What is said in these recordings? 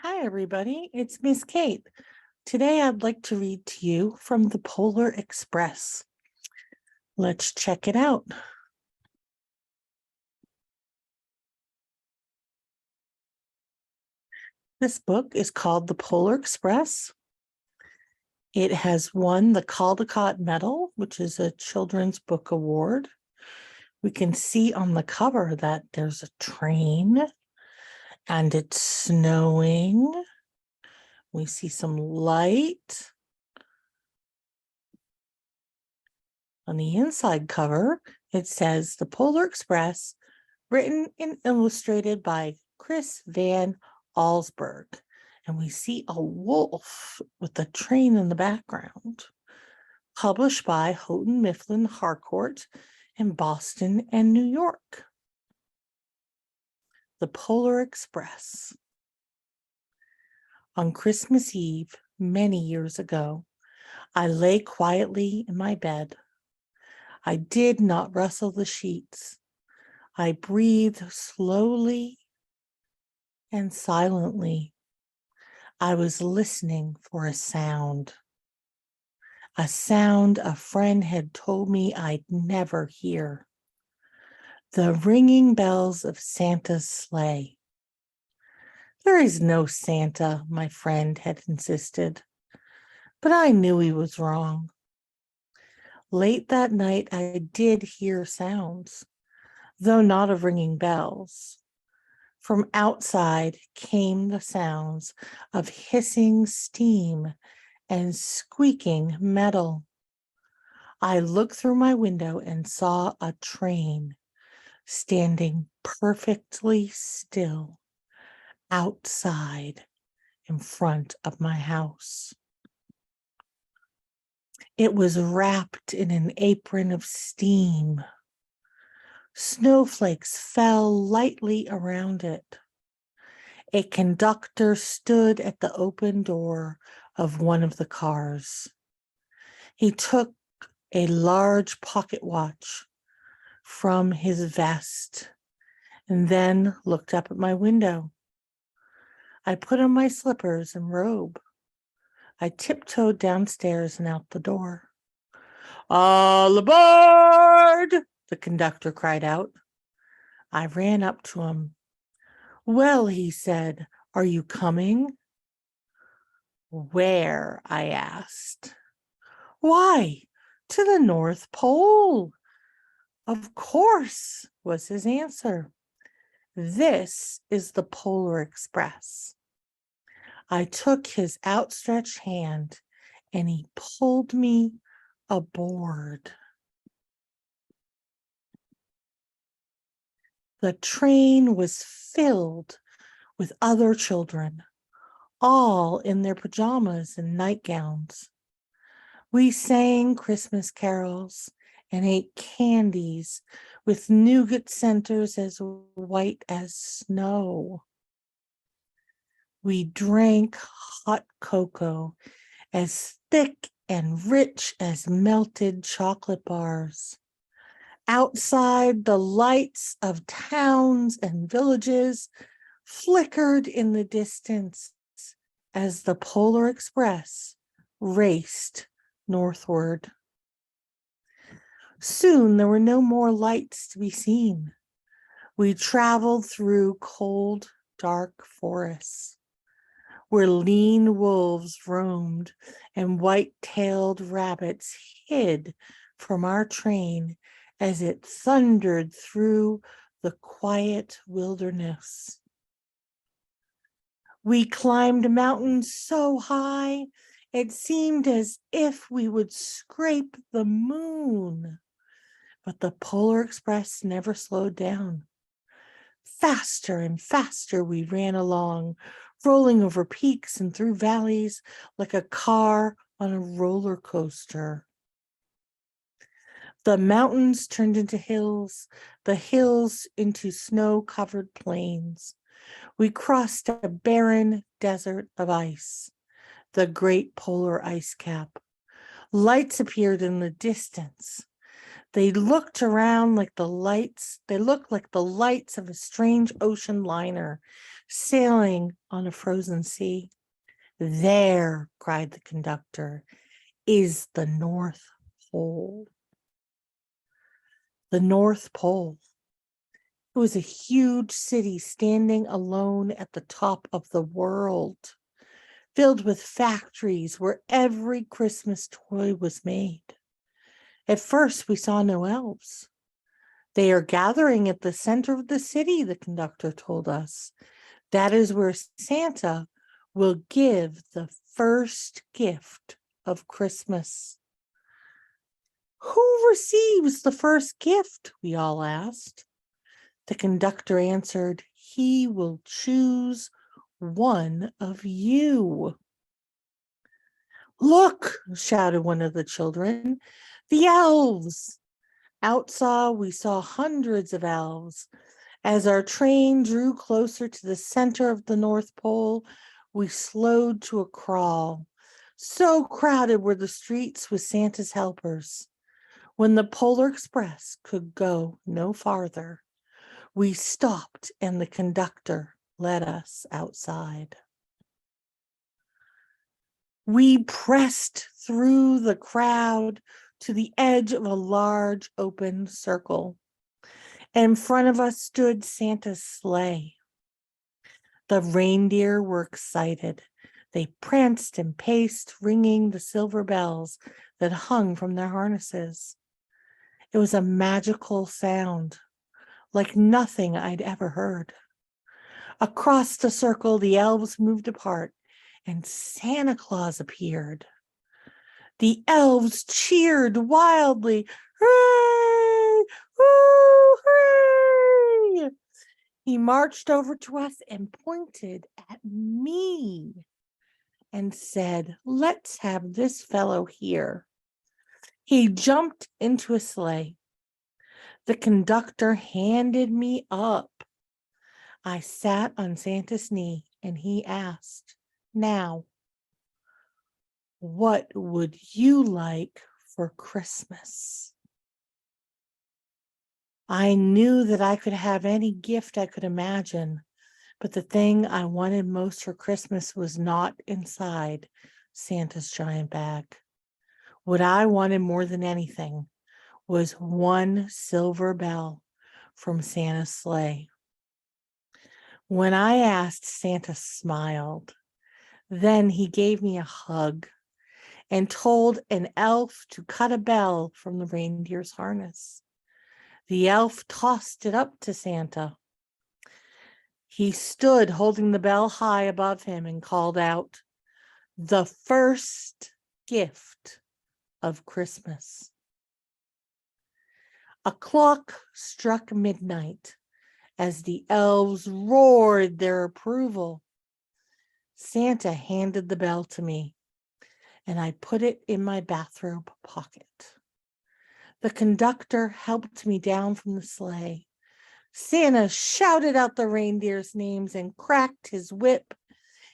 Hi, everybody. It's Miss Kate. Today, I'd like to read to you from the Polar Express. Let's check it out. This book is called The Polar Express. It has won the Caldecott Medal, which is a children's book award. We can see on the cover that there's a train and it's snowing. We see some light. On the inside cover, it says The Polar Express, written and illustrated by Chris Van Allsburg. And we see a wolf with a train in the background. Published by Houghton Mifflin Harcourt in Boston and New York. The Polar Express. On Christmas Eve, many years ago, I lay quietly in my bed. I did not rustle the sheets. I breathed slowly and silently. I was listening for a sound a friend had told me I'd never hear. The ringing bells of Santa's sleigh. There is no Santa, my friend had insisted, but I knew he was wrong. Late that night, I did hear sounds, though not of ringing bells. From outside came the sounds of hissing steam and squeaking metal. I looked through my window and saw a train standing perfectly still outside in front of my house. It was wrapped in an apron of steam. Snowflakes fell lightly around it. A conductor stood at the open door of one of the cars. He took a large pocket watch from his vest and then looked up at my window. I put on my slippers and robe. I tiptoed downstairs and out the door. "All aboard!" the conductor cried out. I ran up to him. "Well," he said, "are you coming?" "Where?" I asked. "Why, to the North Pole." "Of course," was his answer. "This is the Polar Express." I took his outstretched hand and he pulled me aboard. The train was filled with other children, all in their pajamas and nightgowns. We sang Christmas carols and ate candies with nougat centers as white as snow. We drank hot cocoa as thick and rich as melted chocolate bars. Outside, the lights of towns and villages flickered in the distance as the Polar Express raced northward. Soon there were no more lights to be seen. We traveled through cold, dark forests, where lean wolves roamed and white-tailed rabbits hid from our train as it thundered through the quiet wilderness. We climbed mountains so high, it seemed as if we would scrape the moon. But the Polar Express never slowed down. Faster and faster we ran along, rolling over peaks and through valleys like a car on a roller coaster. The mountains turned into hills, the hills into snow-covered plains. We crossed a barren desert of ice, the great polar ice cap. Lights appeared in the distance. They looked around like the lights. They looked like the lights of a strange ocean liner sailing on a frozen sea. There, cried the conductor, is the North Pole. The North Pole. It was a huge city standing alone at the top of the world, filled with factories where every Christmas toy was made. At first, we saw no elves. They are gathering at the center of the city, the conductor told us. That is where Santa will give the first gift of Christmas. Who receives the first gift? We all asked. The conductor answered, he will choose one of you. Look, shouted one of the children, the elves. Outside, we saw hundreds of elves. As our train drew closer to the center of the North Pole, we slowed to a crawl. So crowded were the streets with Santa's helpers. When the Polar Express could go no farther, we stopped and the conductor led us outside. We pressed through the crowd to the edge of a large open circle. In front of us stood Santa's sleigh. The reindeer were excited. They pranced and paced, ringing the silver bells that hung from their harnesses. It was a magical sound, like nothing I'd ever heard. Across the circle, the elves moved apart, and Santa Claus appeared. The elves cheered wildly. Hooray! Woo! Hooray! He marched over to us and pointed at me and said, let's have this fellow here. He jumped into a sleigh. The conductor handed me up. I sat on Santa's knee and he asked, now, what would you like for Christmas? I knew that I could have any gift I could imagine, but the thing I wanted most for Christmas was not inside Santa's giant bag. What I wanted more than anything was one silver bell from Santa's sleigh. When I asked, Santa smiled. Then he gave me a hug and told an elf to cut a bell from the reindeer's harness. The elf tossed it up to Santa. He stood holding the bell high above him and called out, the first gift of Christmas. A clock struck midnight as the elves roared their approval. Santa handed the bell to me, and I put it in my bathrobe pocket. The conductor helped me down from the sleigh. Santa shouted out the reindeer's names and cracked his whip.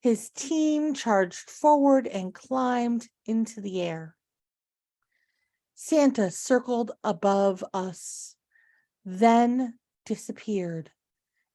His team charged forward and climbed into the air. Santa circled above us, then disappeared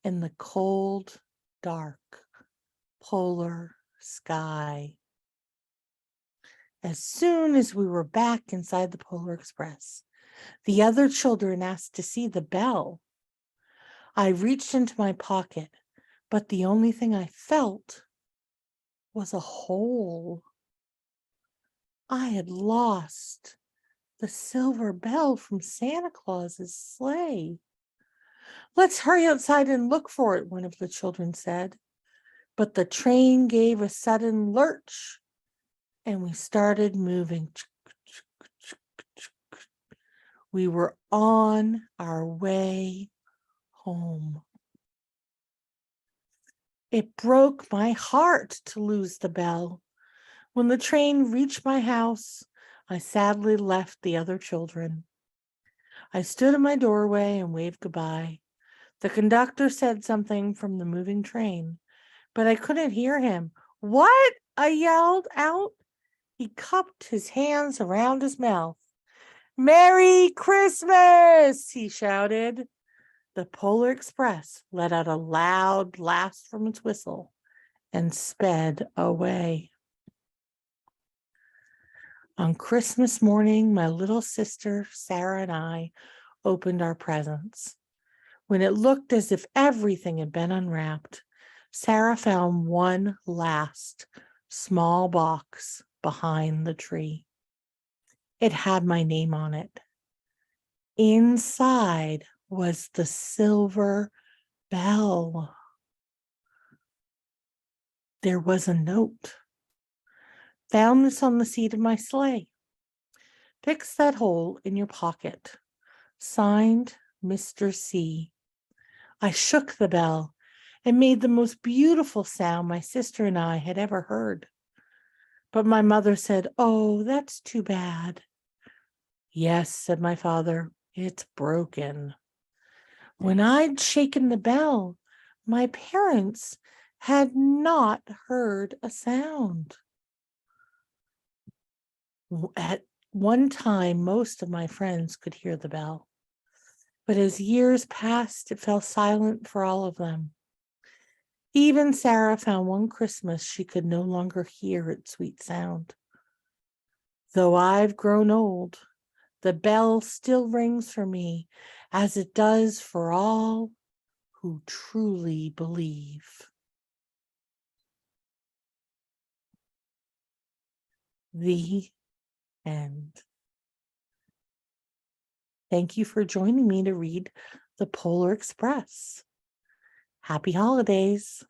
in the cold, dark, polar sky. As soon as we were back inside the Polar Express, the other children asked to see the bell. I reached into my pocket, but the only thing I felt was a hole. I had lost the silver bell from Santa Claus's sleigh. Let's hurry outside and look for it, one of the children said. But the train gave a sudden lurch and we started moving. We were on our way home. It broke my heart to lose the bell. When the train reached my house, I sadly left the other children. I stood in my doorway and waved goodbye. The conductor said something from the moving train, but I couldn't hear him. What? I yelled out. He cupped his hands around his mouth. Merry Christmas, he shouted. The Polar Express let out a loud blast from its whistle and sped away. On Christmas morning, my little sister, Sarah, and I opened our presents. When it looked as if everything had been unwrapped, Sarah found one last small box behind the tree. It had my name on it. Inside was the silver bell. There was a note. Found this on the seat of my sleigh. Fix that hole in your pocket. Signed, Mr. C. I shook the bell and made the most beautiful sound my sister and I had ever heard. But my mother said, "Oh, that's too bad." "Yes," said my father, "it's broken." When I'd shaken the bell, my parents had not heard a sound. At one time, most of my friends could hear the bell, but as years passed, it fell silent for all of them. Even Sarah found one Christmas she could no longer hear its sweet sound. Though I've grown old, the bell still rings for me as it does for all who truly believe. The end. Thank you for joining me to read The Polar Express. Happy holidays.